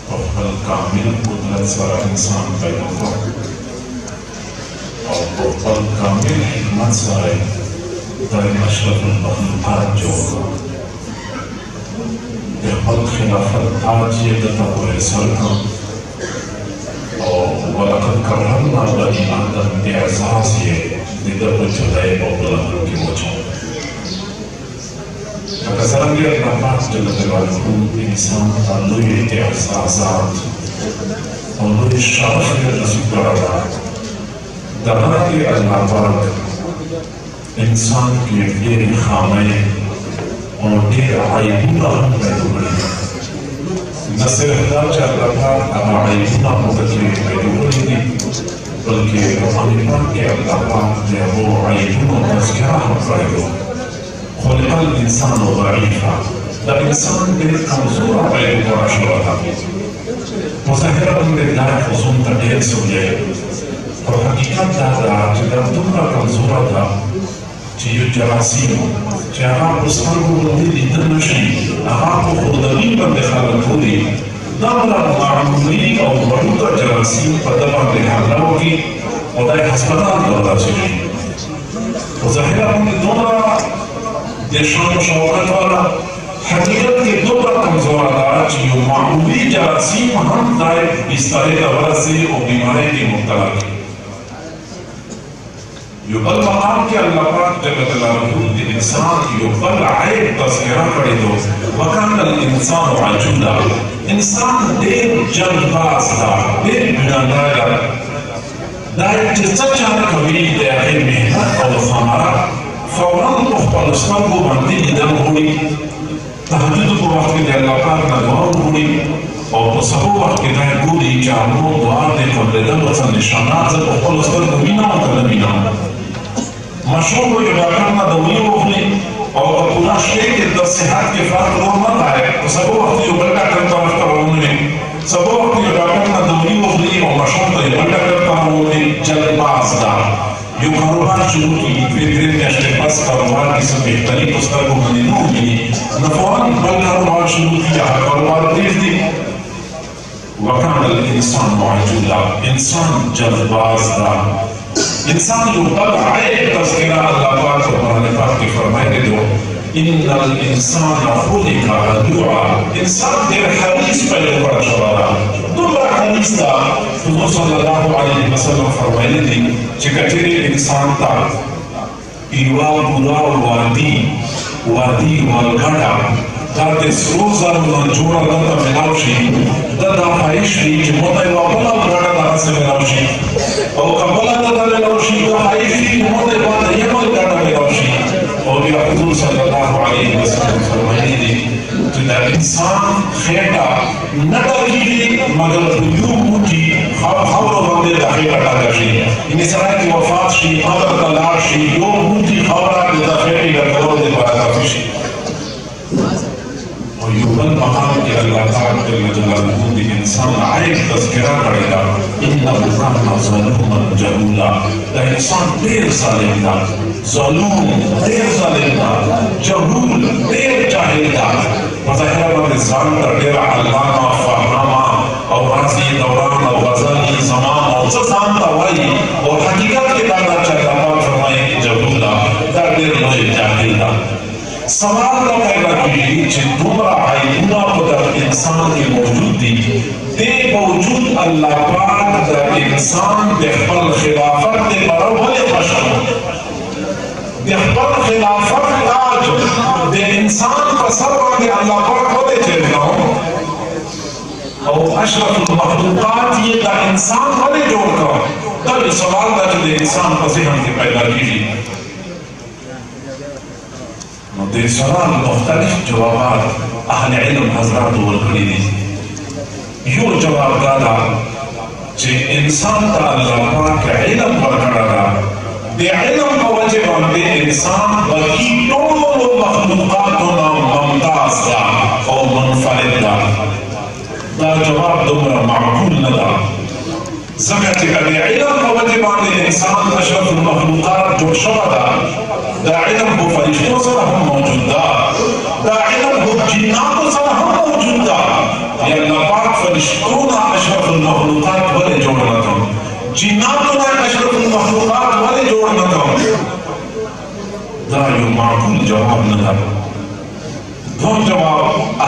اور کامل قدرت سارا انسان پیدا کر اور کامل حکمت سارے در اشرف المخلوقات جو خلق خلافت تاج یہ دتا ہوئے سرکم اور وَلَقَدْ كَرَّمْنَا بَنِي آدم اعزاز یہ دیدر کو جدائے بلندوں کی وجہ فکسرنگی اللہ پاک جل جلالہ انسان تعلوی اعزازات اور لوی شرف رسول اللہ دراتی اللہ پاک انسان کی دیر خامے اور دیر عیبونہ ہم پیدا کریں نہ صرف داچہ اللہ پاک اما عیبونہ مدتلی پیدا کریں بلکہ روحانی پاک کے اللہ پاک نے وہ عیبونہ تذکرہ ہم پیدا خلق الانسان ضعیفا دا انسان دیر کمزور پیدا کرا شروع تھا مظاہرہ بندے دار خصوم تا دیر سوئے اور حقیقت دادا جدر دمرا کمزورا تھا چیو جراسیم چی آقا بستان کو بلدی لیدن نشی آقا کو خودنی بندے خالق ہوئی دامرا معمولی اور بڑوتا جراسیم پدبان دے حالہ ہوگی اور دائی ہسپتال دولا چیزی مظاہرہ بندے دمرا دیشان و شوقت والا حقیقت کے دو پر کمزور آدھا چیو معمولی جراسیم ہم دائے بستارے دورہ سے اور بیمارے کی مبتلا کی یقل مقام کے اللہ پاک جل جلالہ دی انسان یقل عیب تذکرہ کردے دو وکان الانسان عجولا انسان دیر جلباز دا دیر بنادایا دائے جزا چاہتا کبھی دے آئے محنت اور خامارہ فوراً مختلستان کو بندی ادھر ہوئی تحجد کو وقت کے اللہ پاک ندوان ہوئی اور سبو وقت کے دائے گولی جانو دعا دے قبل دل وطن نشانات سے مختلستان کو بینا مطلبینا مشہور کو یہ ڈاکرنا دوئی ہوئی اور پورا شیئر کے در صحت کے فرق رو مت آئے تو سبو وقت یہ بلکہ کرتا رکھتا ہوں نے سبو وقت یہ ڈاکرنا دوئی ہوئی اور مشہور کو یہ بلکہ کرتا ہوں نے جلد باز دا یہ کاروبار شروع کی پھر کے اشتے پاس کاروبار کی سب بہتری پستر کو منی نو ملی نفوان بل کاروبار شروع کیا کاروبار دیکھ دی وکان الانسان معجولا انسان جلد باز دا انسان جو قلع عیب تذکرہ اللہ پاک و قرآن پاک کی فرمائے دو ان الانسان خلق هلوعا انسان دیر حدیث پہلے پڑا شوارا دلہ حدیث دا حضور صلی اللہ علیہ وسلم فرمائے دی چکتری انسان تا ایوا بودا وادی والگھڑا داتے سروزہ منجورا داتا ملاوشی داتا خائشی چی موتا وابلا بڑا داتا سے ملاوشی اور قبلا داتا ملاوشی دا خائشی چی موتا وابلا یمال داتا ملاوشی اور یا حضور صلی اللہ علیہ وسلم فرمائی دی جدا انسان خیٹا نٹا کی مگر حجوم موٹی خبر بندے دا خیٹا ڈاکر شی انہی سرائے کی وفات شی مگر تلار شی یو موٹی خبرات دا خیٹی دا کرو دے پاتا فشی اور یوبن مقام کے اللہ تعالیٰ جل جلالہ دی انسان عیب تذکرہ کرے گا انہا ظلوما جہولا دا انسان دیر ظالم دا ظلوم دیر ظالم دا جہول دیر جاہل دا مظاہرہ بند ظالم دا دیر علامہ فہنامہ اور راضی دوران اور غزالی زمان اور زمان دا وائی اور حقیقت کے دادا چاہتا پاک فرمائے کی جہولا دا دیر مجھے جاہل دا سوال کا پیدا کی چھے دمرا عیبونہ کو در انسان کی موجود دی دے موجود اللہ پاک در انسان دے خبر خلافت دے برابر بشر دے خبر خلافت آج دے انسان کا سر باندے اللہ پاک کو دے چل گاؤں اور اشرف المخلوقات یہ دا انسان کو دے جوڑ کر تب سوال دا جو دے انسان کا ذہن کے پیدا کی دے سوال مختلف جوابات اہل علم حضرات دور کری دی یوں جواب دادا چھے انسان تا اللہ پاک علم پر کرا دے علم کا وجہ باندے انسان باقی طول مخلوقاتنا ممتاز دا اور منفرد دا دا جواب دمرا معقول ندا زکر کہ دے علم کا وجہ باندے انسان اشرف المخلوقات جو شبہ دا دا علم کو فرشتوں سر ہم موجود دا دا علم کو جنات سر ہم موجود دا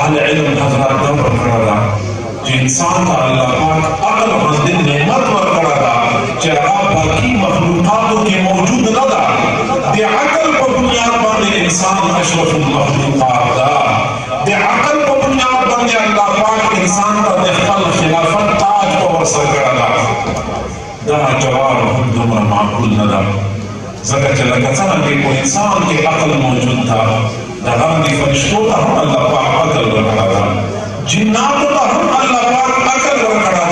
اہل علم حضرات دور کردا جو انسان کا اللہ پاک عقل مند نعمت ورکڑا دا چاہا باقی مخلوقاتوں کے موجود نہ دا دے عقل کو بنیاد باندے انسان اشرف المخلوقات دا دے عقل کو بنیاد باندے اللہ پاک انسان کا دخل خلافت تاج کو ورسر کردا دا جواب دمر معقول نہ دا زکر چلا کسانا کہ کوئی انسان کے عقل موجود تھا دغم دی فرشتوں تا ہم اللہ پاک عقل ورکڑا دا جناتوں تا ہم اللہ پاک عقل ورکڑا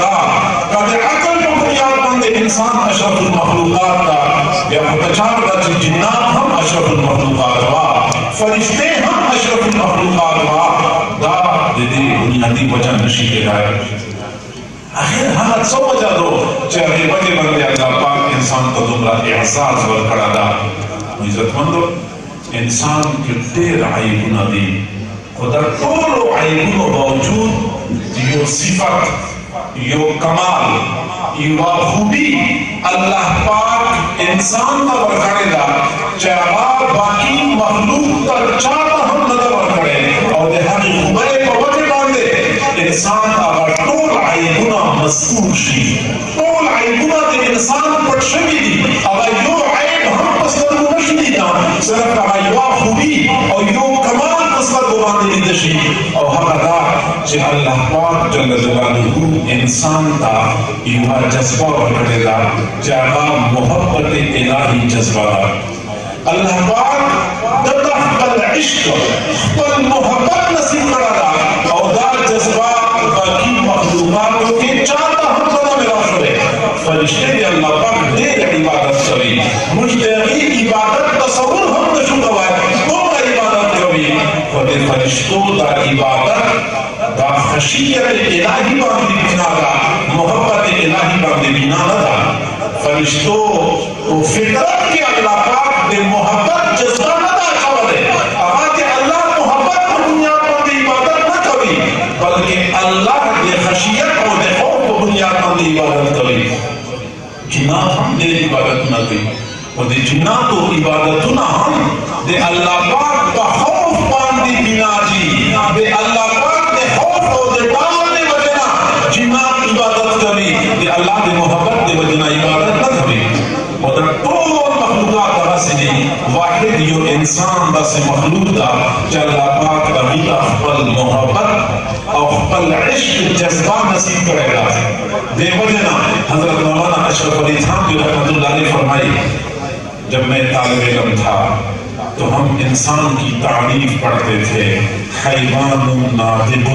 دا کہ عقل کو بنیاد باندے انسان اشرف المخلوقات دا یا متچار دا چی جنات ہم اشرف المخلوقات وا فرشتے ہم اشرف المخلوقات وا دا دی بنیادی وجہ نشی کے گائے آخر حالت سو وجہ دو چاہے وجہ بندے اللہ پاک انسان کا دمرا احساس ورکڑا دا عزت مندو انسان کے دیر عیبنا دی خدا طول عیبنا باوجود یہ صفت یہ کمال یہ خوبی اللہ پاک انسان کا ورکڑے دا چاہا باقی مخلوق تر چاہتا ہم نظر ورکڑے اور دہانی خوبے کو وجہ باندے انسان اگر طول عیبنا مذکور شی طول عیبنا دے انسان پر شبی دی اگر یو عیب ہم پسند نشی دینا صرف اگر یو خوبی اور یو کمال پسند باندے دیدشی اور ہم ادا چھے اللہ پاک جل جلالہ انسان تا یو جذبہ ورکڑے دا جاہا محبت الہی جذبہ دا اللہ پاک دتا بل عشق بل محبت نصیب کرا دا اور دا جذبہ باقی مخلوقاتوں کے چاہتا ہم صدا ملا شدے فرشتے دے اللہ پاک دیر عبادت سوی مجدعی عبادت تصور ہم نشو دوائے تم عبادت کوئی خود فرشتوں دا عبادت دا خشیت الہی باندی بنا دا محبت الہی باندی بنا دا فرشتوں کو فطرت کے اللہ پاک دے محبت جذبہ نہ دا چھوڑے آہا کہ اللہ محبت کو دنیا باندی عبادت نہ کوئی بلکہ اللہ دے خشیت اور دے خوف کو بنیاد باندے عبادت کریں جنات ہم دے عبادت نہ کریں اور دے جنات و عبادتنا ہم دے اللہ پاک کا خوف باندے بنا جی دے اللہ پاک دے خوف اور دے ڈال دے وجنا جنات عبادت کریں دے اللہ دے محبت دے وجنا عبادت نہ کریں اور دے طول مخلوقات دا سے دی واحد یو انسان دا سے مخلوق دا کہ اللہ پاک ابھی اخبر محبت اور اخبر عشق جذبہ نصیب کرے گا دے وجنا حضرت مولانا اشرف علی تھان کی رحمت اللہ علیہ فرمائی جب میں طالب علم تھا تو ہم انسان کی تعریف پڑھتے تھے حیوان ناطق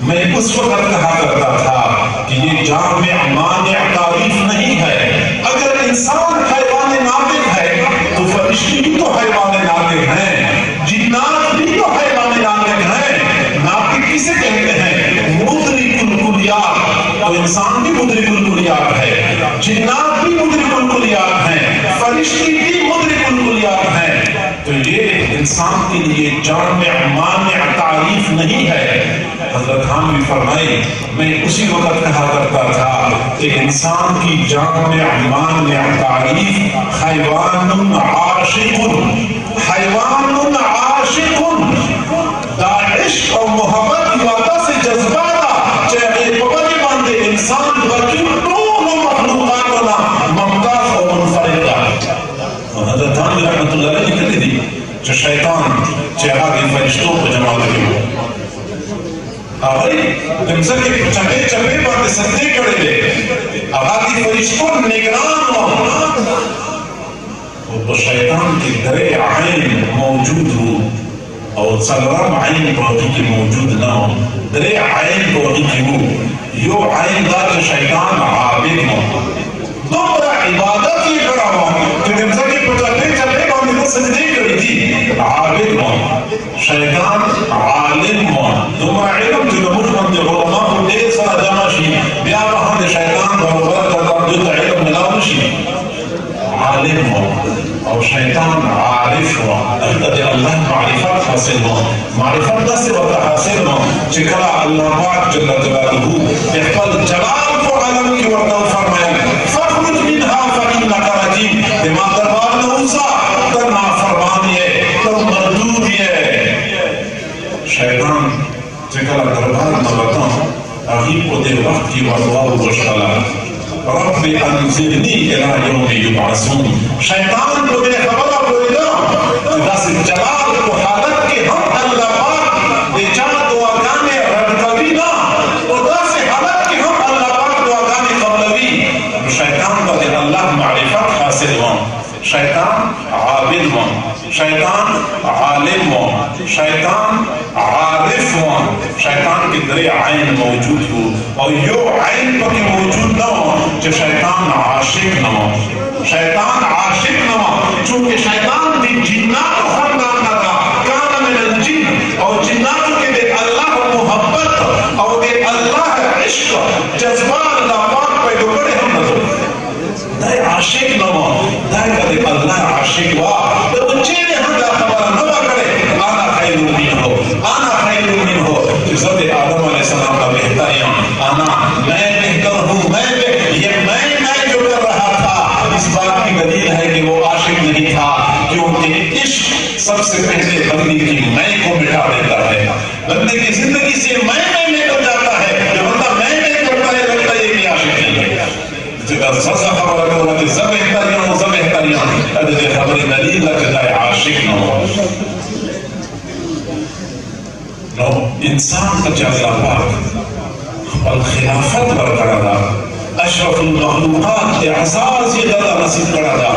میں اس وقت کہا کرتا تھا کہ یہ جامع مانع تعریف نہیں ہے اگر انسان حیوان ناطق ہے تو فرشتے بھی تو حیوان ناطق ہیں جنات بھی تو حیوان ناطق ہیں ناطق کسے کہتے ہیں مدرک الکلیات تو انسان بھی مدرک الکلیات ہے جنات بھی مدرک الکلیات ہیں فرشتے بھی مدرک الکلیات ہیں تو یہ انسان کے لیے جامع مانع تعریف نہیں ہے حضرت خان بھی فرمائی میں اسی وقت کہا کرتا تھا کہ انسان کی جامع مانع تعریف حیوان عاشق دا عشق اور محبت وعدہ سے جذبہ دا چاہے ببری باندے انسان بلکہ دونوں مخلوقاتنا ممتاز اور منفرد دا حضرت خان بھی رحمت اللہ علیہ کہتے دی جو شیطان چہرہ دی فرشتوں کو جمع کرے ہو آگئی تمسر کے چکے چکے باندے سجدے کڑے دے آگاتی فرشتوں نگران ہو تو شیطان کی درے عین موجود ہو اور سلرم عین باقی کی موجود نہ ہو درے عین باقی کی ہو یو عین دا جو شیطان عابد ہو دوبرا عبادت یہ کرا ہو کہ تمسر کے چکے چکے باندے سجدے کڑی تھی عابد ہو شیطان عالم ہو دوبرا علم جو مجمد دے علماء کو دیر سارا جمع شی بیا وہاں دے شیطان بروبر کرتا جو علم ملاو شی عالم ہو اور شیطان عارف ہو احتد اللہ معرفت حاصل ہو معرفت دا سے وقت حاصل ہو چکلا اللہ پاک جل جلالہ احفل جلال کو علم کی وقت فرمائے فخرج منها فإنك رجیم دماغ دربار نوزا تر نافرمانی ہے تر مردود ہے شیطان چکل دربار نبتان اغیب کو دے وقت کی وضواب وشکلا رب انزلنی الہ یوم یبعثون شیطان کو دے خبرہ کوئی نہ دس جلال کو حالت کے ہم اللہ پاک دے چاہ دعا گانے رب کبھی نہ اور دس حالت کے ہم اللہ پاک دعا گانے قبلوی شیطان کو دے اللہ معرفت حاصل ہوں شیطان عابد ہوں شیطان عالم ہوں شیطان عارف ہوں شیطان کی درے عین موجود ہو اور یو عین پکی موجود نہ ہو جو شیطان عاشق نہ ہو شیطان عاشق نہ ہو چونکہ شیطان بھی جنات خاندان نہ تھا کانا من الجن اور جنات کے دے اللہ محبت اور دے اللہ عشق جذبان اللہ پاک پیدا کرے ہم نہ دائے عاشق نہ ہو دائے کدے اللہ عاشق ہوا تو بچے نے ہم دا خبر نہ کرے آنا خیر من ہو آنا خیر من ہو جسد آدم علیہ السلام کا بہترین آنا میں بہتر ہوں یہ میں جو کر رہا تھا اس بات کی دلیل ہے کہ وہ عاشق نہیں تھا کیونکہ عشق سب سے پہلے بندی کی میں کو مٹا دیتا ہے بندے کی زندگی سے میں لے کر جاتا ہے جو بندہ میں کرتا ہے لگتا ہے کہ عاشق نہیں ہے جگہ سزا خبر اگر ہوا کہ زب احتریان ادھے خبر دلیل لگتا ہے عاشق نہ ہو نو انسان کا چاہتا پاک الخلافت برقرار دا اشرف المخلوقات اعزاز یہ دادا نصیب کرا دا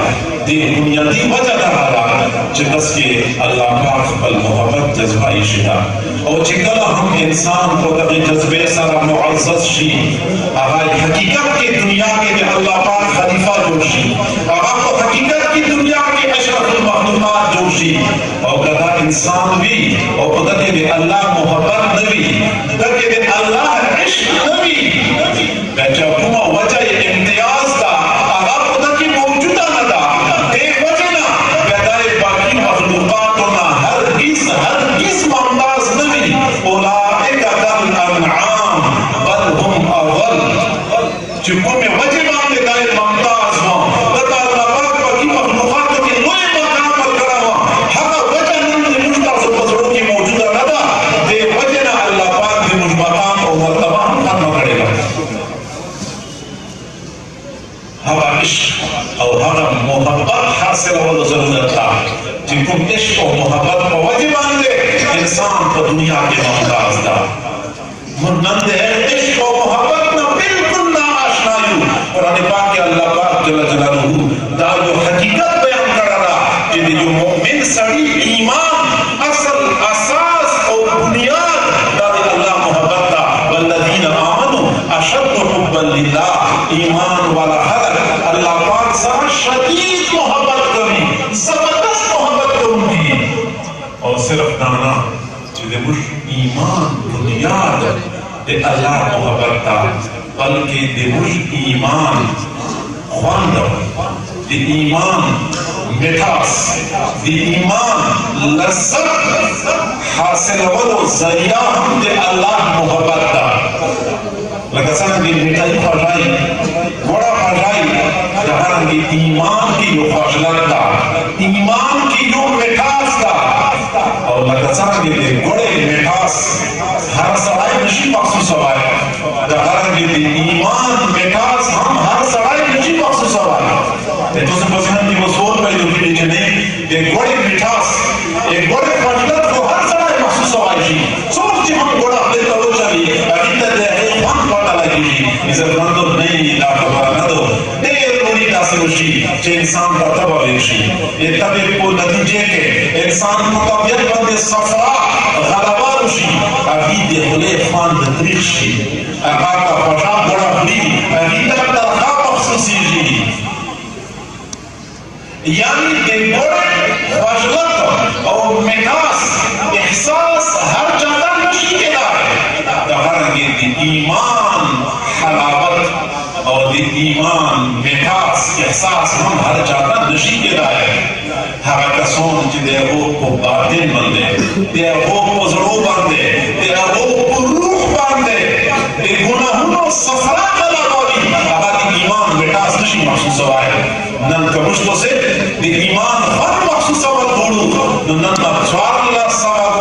دی بنیادی وجہ دا جس کے اللہ پاک المحبت جذبائی شدہ اور چکل ہم انسان کو تقی جذبے سارا معزز شی آغای حقیقت کی دنیا کے اللہ پاک خلیفہ جو شی آغا کو حقیقت کی دنیا کے اشرف المخلوقات جو شی اور کدا انسان بھی اور کدا کہ اللہ محبت نبی کدا کہ اللہ عشق نبی بیچا کما وجہ امتیاز دا آغا کدا کی موجودہ ندا دے وجہ نا بیدائے باقی مخلوقاتنا ہر کس ممتاز نبی اولائک الانعام بل ہم اول چکو میں وجہ باندے دائے ممتاز ہوں بتا اللہ پاک باقی مخلوقات کی نوے مقام پر کرا ہوں حقا وجہ نندی مجھتا سے بزرگ کی موجودہ ندا دے وجہ نا اللہ پاک دی مجھ مقام اور مرتبہ ہم کرے گا ہوا عشق اور ہوا محبت حاصل ہو ضرورت تھا جن کو عشق و محبت کو وجہ باندے انسان کو دنیا کے ممتاز دا منند ہے عشق و محبت نہ بالکل نہ آشنائیو قرآن پاک کے اللہ پاک جل جلالہ دا جو حقیقت بیان کر رہا کہ جو مومن سڑی ایمان اصل اساس اور بنیاد دا اللہ محبت دا والذین آمنوا اشد حبا للہ ایمان والا حضر اللہ پاک سا شدید محبت کریں زبردست محبت کروں گی اور صرف نانا جدے مش ایمان بنیاد دے اللہ محبت تا بلکہ دے مش ایمان خواندہ دے ایمان مٹھاس دے ایمان لذت حاصل ولو ذریعہ ہم دے اللہ محبت تا لگا سان دی مٹھائی پھاڑائی بڑا پھاڑائی جہاں دی ایمان کی جو خوشلت تا ایمان کی جو مٹھاس تا اور لگا سان دی گوڑے مٹھاس ہر سڑائی نشی مخصوص ہوائے جہاں دی ایمان مٹھاس ہم ہر سڑائی نشی مخصوص ہوائے تو سے پسند دی وصول پہ جو بھی کہ نہیں ایک گوڑے مٹھاس ایک گوڑے خوشلت کو ہر سڑائی مخصوص ہوائے جی سوچ جی ہم گوڑا اپنے تلو چلی ابھی تک ہے ہم پاٹا لگی جی اسے بندو نہیں لا خبر نہ دو دیر موری تاثروشی چھے انسان کا تبا ویشی یہ طبیب کو نتیجے کے انسان کو طبیعت بندے صفرہ غلبہ روشی ابھی دے خلے خان دتریخ شی اگا کا پشا بڑا بڑی ابھی تک ترخواہ مخصوصی جی یعنی دے بڑے خواجلت اور مٹاس احساس ہر جاتا نشی کے دائے دہرنگی دی ایمان حلاوت اور دی ایمان مٹاس احساس ہم ہر جاتا نشی کے دائے ہر کسون چی دے روح کو باطن بندے دے روح کو ضرور بندے دے روح کو روح بندے دے گناہوں سفرہ کلا بولی اگر دی ایمان مٹاس نشی محسوس ہوئے نن کمشتو سے دی ایمان خط محسوس ہوئے دوڑو نن مطوار اللہ سوا